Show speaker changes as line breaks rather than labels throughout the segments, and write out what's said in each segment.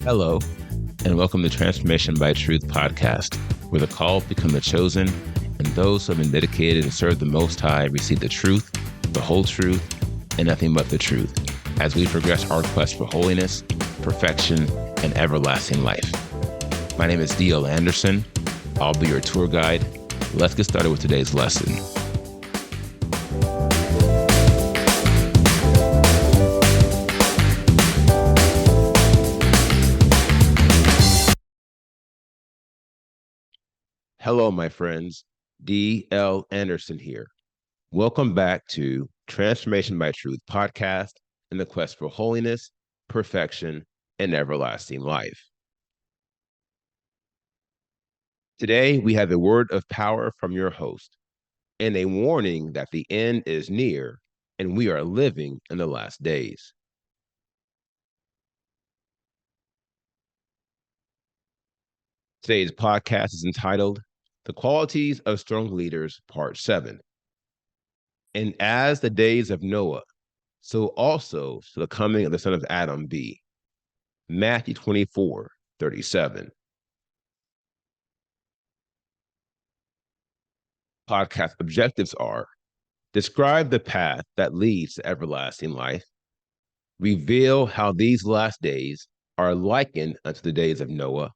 Hello, and welcome to Transformation by Truth podcast, where the called become the chosen, and those who have been dedicated and serve the Most High receive the truth, the whole truth, and nothing but the truth, as we progress our quest for holiness, perfection, and everlasting life. My name is D.L. Anderson. I'll be your tour guide. Let's get started with today's lesson. Hello, my friends. D.L. Anderson here. Welcome back to Transformation by Truth podcast and the quest for holiness, perfection, and everlasting life. Today, we have a word of power from your host and a warning that the end is near and we are living in the last days. Today's podcast is entitled The Qualities of Strong Leaders, Part 7. And as the days of Noah, so also shall the coming of the Son of Adam be. Matthew 24:37. Podcast objectives are: describe the path that leads to everlasting life, reveal how these last days are likened unto the days of Noah,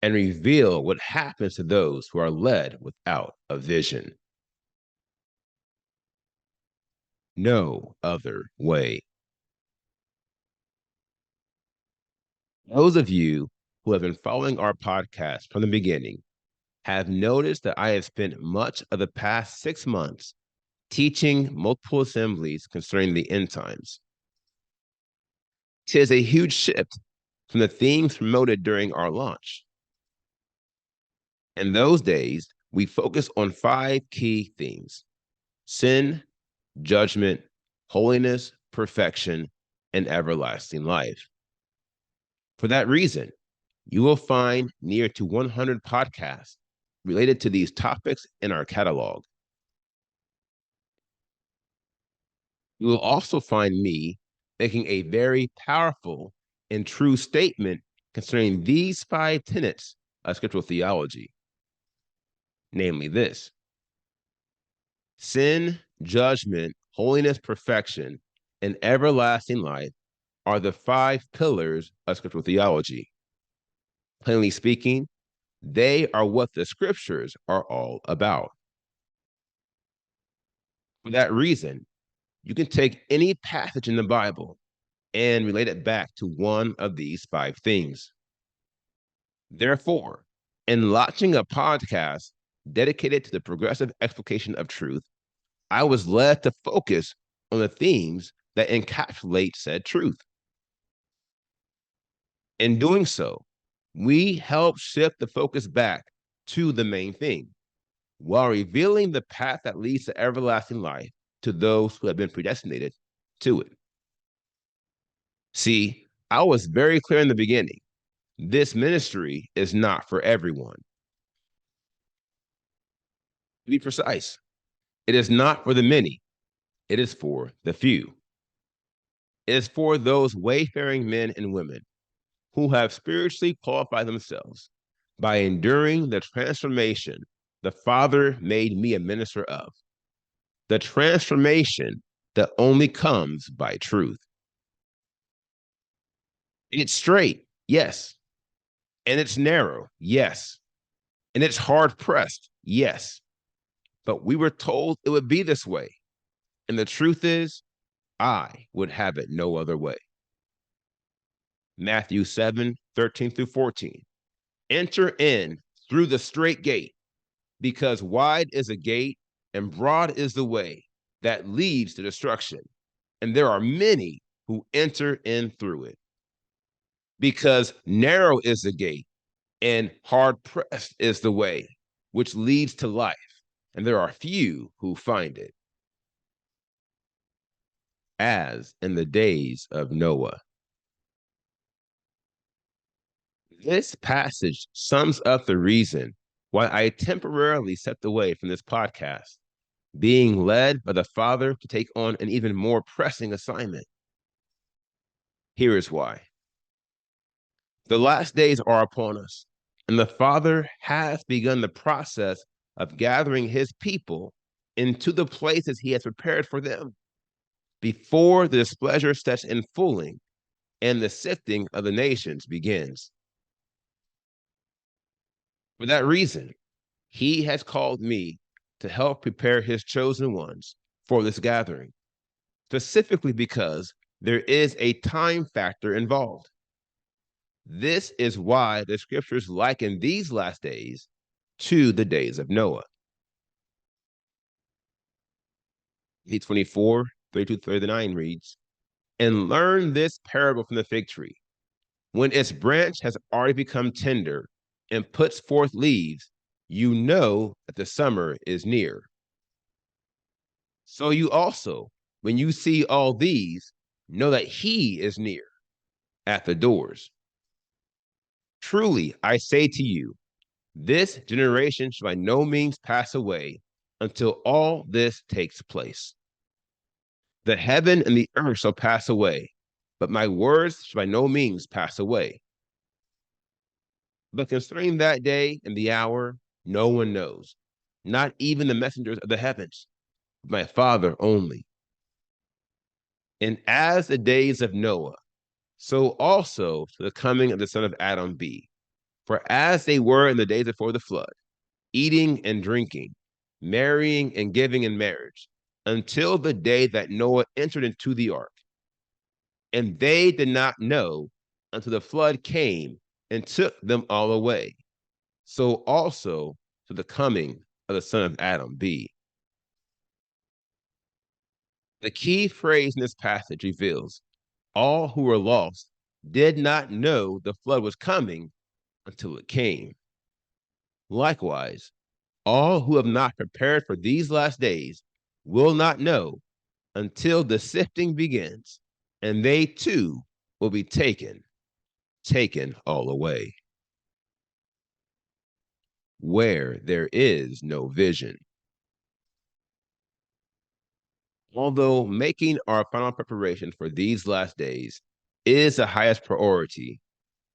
and reveal what happens to those who are led without a vision. No other way. Those of you who have been following our podcast from the beginning have noticed that I have spent much of the past 6 months teaching multiple assemblies concerning the end times. It is a huge shift from the themes promoted during our launch. In those days, we focused on 5 key themes: sin, judgment, holiness, perfection, and everlasting life. For that reason, you will find near to 100 podcasts related to these topics in our catalog. You will also find me making a very powerful and true statement concerning these 5 tenets of scriptural theology. Namely this: sin, judgment, holiness, perfection, and everlasting life are the 5 pillars of scriptural theology. Plainly speaking, they are what the scriptures are all about. For that reason, you can take any passage in the Bible and relate it back to one of these 5 things. Therefore, in launching a podcast dedicated to the progressive explication of truth, I was led to focus on the themes that encapsulate said truth. In doing so, we help shift the focus back to the main thing, while revealing the path that leads to everlasting life to those who have been predestinated to it. See, I was very clear in the beginning. This ministry is not for everyone. To be precise, it is not for the many. It is for the few. It is for those wayfaring men and women who have spiritually qualified themselves by enduring the transformation the Father made me a minister of, the transformation that only comes by truth. It's straight, yes, and it's narrow, yes, and it's hard pressed, yes, but we were told it would be this way, and the truth is, I would have it no other way. Matthew 7:13-14. Enter in through the straight gate, because wide is the gate and broad is the way that leads to destruction, and there are many who enter in through it. Because narrow is the gate and hard pressed is the way which leads to life, and there are few who find it. As in the days of Noah. This passage sums up the reason why I temporarily stepped away from this podcast, being led by the Father to take on an even more pressing assignment. Here is why. The last days are upon us, and the Father has begun the process of gathering his people into the places he has prepared for them before the displeasure sets in fulling and the sifting of the nations begins. For that reason, he has called me to help prepare his chosen ones for this gathering, specifically because there is a time factor involved. This is why the scriptures liken these last days to the days of Noah. 24, 32-39 reads, and learn this parable from the fig tree. When its branch has already become tender and puts forth leaves, you know that the summer is near. So you also, when you see all these, know that he is near at the doors. Truly, I say to you, this generation shall by no means pass away until all this takes place. The heaven and the earth shall pass away, but my words shall by no means pass away. But concerning that day and the hour, no one knows, not even the messengers of the heavens, but my Father only. And as the days of Noah, so also to the coming of the Son of Adam be. For as they were in the days before the flood, eating and drinking, marrying and giving in marriage, until the day that Noah entered into the ark. And they did not know until the flood came and took them all away. So also to the coming of the Son of Adam be. The key phrase in this passage reveals all who were lost did not know the flood was coming until it came. Likewise, all who have not prepared for these last days will not know until the sifting begins, and they too will be taken all away. Where there is no vision. Although making our final preparation for these last days is the highest priority,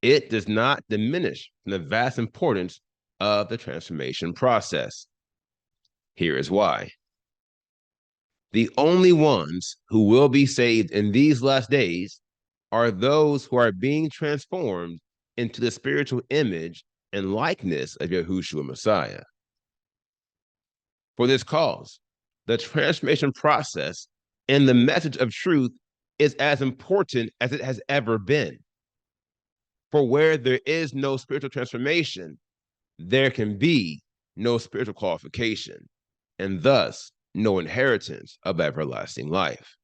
it does not diminish the vast importance of the transformation process. Here is why. The only ones who will be saved in these last days are those who are being transformed into the spiritual image and likeness of Yahushua Messiah. For this cause, the transformation process and the message of truth is as important as it has ever been. For where there is no spiritual transformation, there can be no spiritual qualification, and thus no inheritance of everlasting life.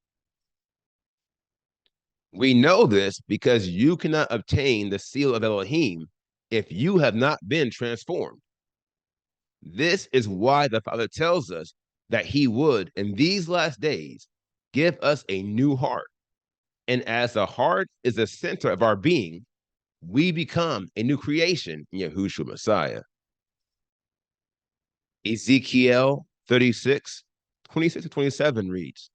We know this because you cannot obtain the seal of Elohim if you have not been transformed. This is why the Father tells us that he would, in these last days, give us a new heart. And as the heart is the center of our being, we become a new creation in Yahushua Messiah. Ezekiel 36, 26-27 reads,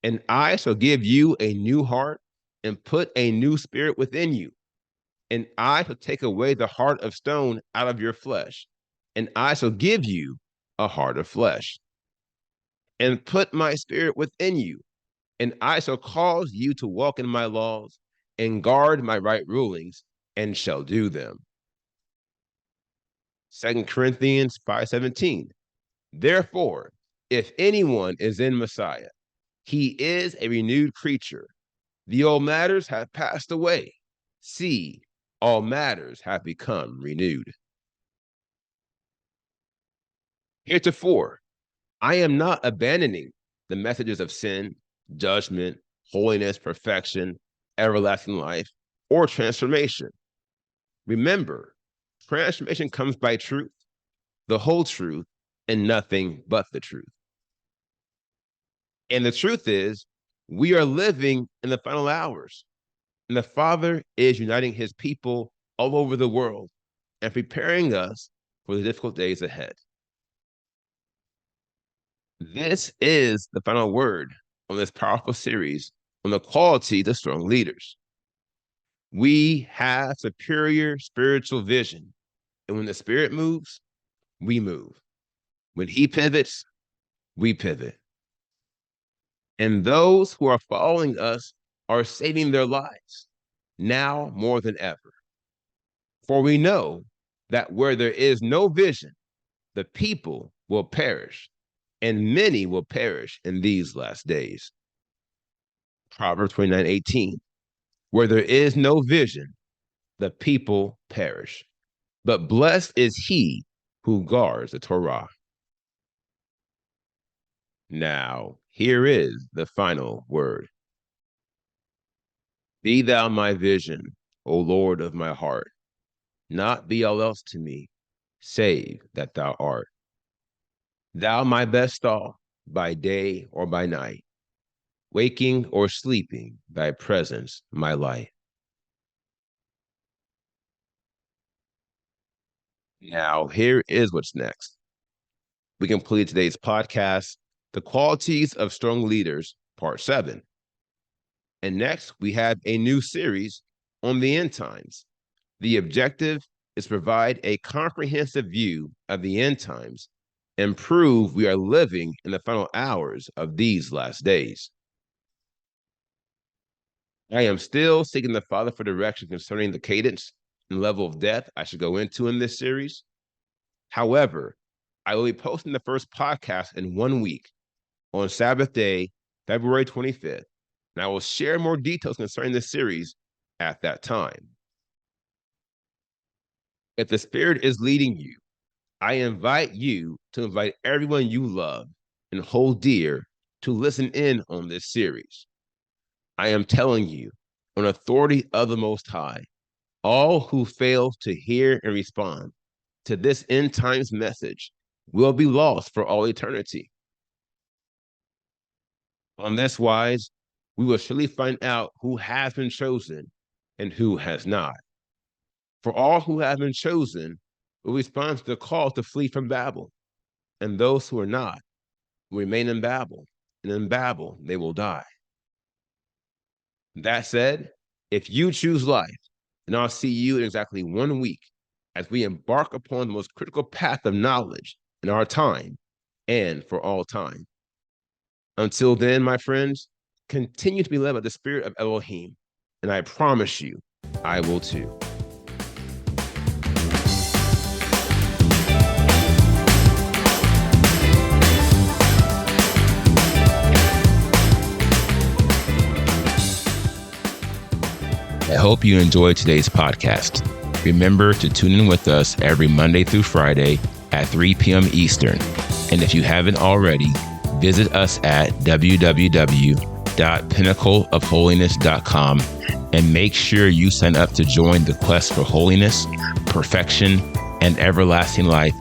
and I shall give you a new heart and put a new spirit within you. And I shall take away the heart of stone out of your flesh, and I shall give you a heart of flesh, and put my spirit within you, and I shall cause you to walk in my laws and guard my right rulings, and shall do them. 2 Corinthians 5:17. Therefore, if anyone is in Messiah, he is a renewed creature. The old matters have passed away. See, all matters have become renewed. Heretofore, I am not abandoning the messages of sin, judgment, holiness, perfection, everlasting life, or transformation. Remember, transformation comes by truth, the whole truth, and nothing but the truth. And the truth is, we are living in the final hours, and the Father is uniting his people all over the world and preparing us for the difficult days ahead. This is the final word on this powerful series on the quality of strong leaders. We have superior spiritual vision. And when the Spirit moves, we move. When he pivots, we pivot. And those who are following us are saving their lives now more than ever. For we know that where there is no vision, the people will perish, and many will perish in these last days. Proverbs 29:18. Where there is no vision, the people perish. But blessed is he who guards the Torah. Now, here is the final word. Be thou my vision, O Lord of my heart. Not be all else to me, save that thou art. Thou my best thought, by day or by night, waking or sleeping, thy presence my light. Now, here is what's next. We complete today's podcast, The Qualities of Strong Leaders, Part 7. And next, we have a new series on the end times. The objective is to provide a comprehensive view of the end times and prove we are living in the final hours of these last days. I am still seeking the Father for direction concerning the cadence and level of depth I should go into in this series. However, I will be posting the first podcast in 1 week on Sabbath day, February 25th, and I will share more details concerning this series at that time. If the Spirit is leading you, I invite you to invite everyone you love and hold dear to listen in on this series. I am telling you, on authority of the Most High, all who fail to hear and respond to this end times message will be lost for all eternity. On this wise, we will surely find out who has been chosen and who has not. For all who have been chosen will respond to the call to flee from Babel, and those who are not will remain in Babel, and in Babel they will die. That said, if you choose life, then I'll see you in exactly 1 week as we embark upon the most critical path of knowledge in our time and for all time. Until then, my friends, continue to be led by the Spirit of Elohim, and I promise you, I will too. I hope you enjoyed today's podcast. Remember to tune in with us every Monday through Friday at 3 p.m. Eastern. And if you haven't already, visit us at www.pinnacleofholiness.com and make sure you sign up to join the quest for holiness, perfection, and everlasting life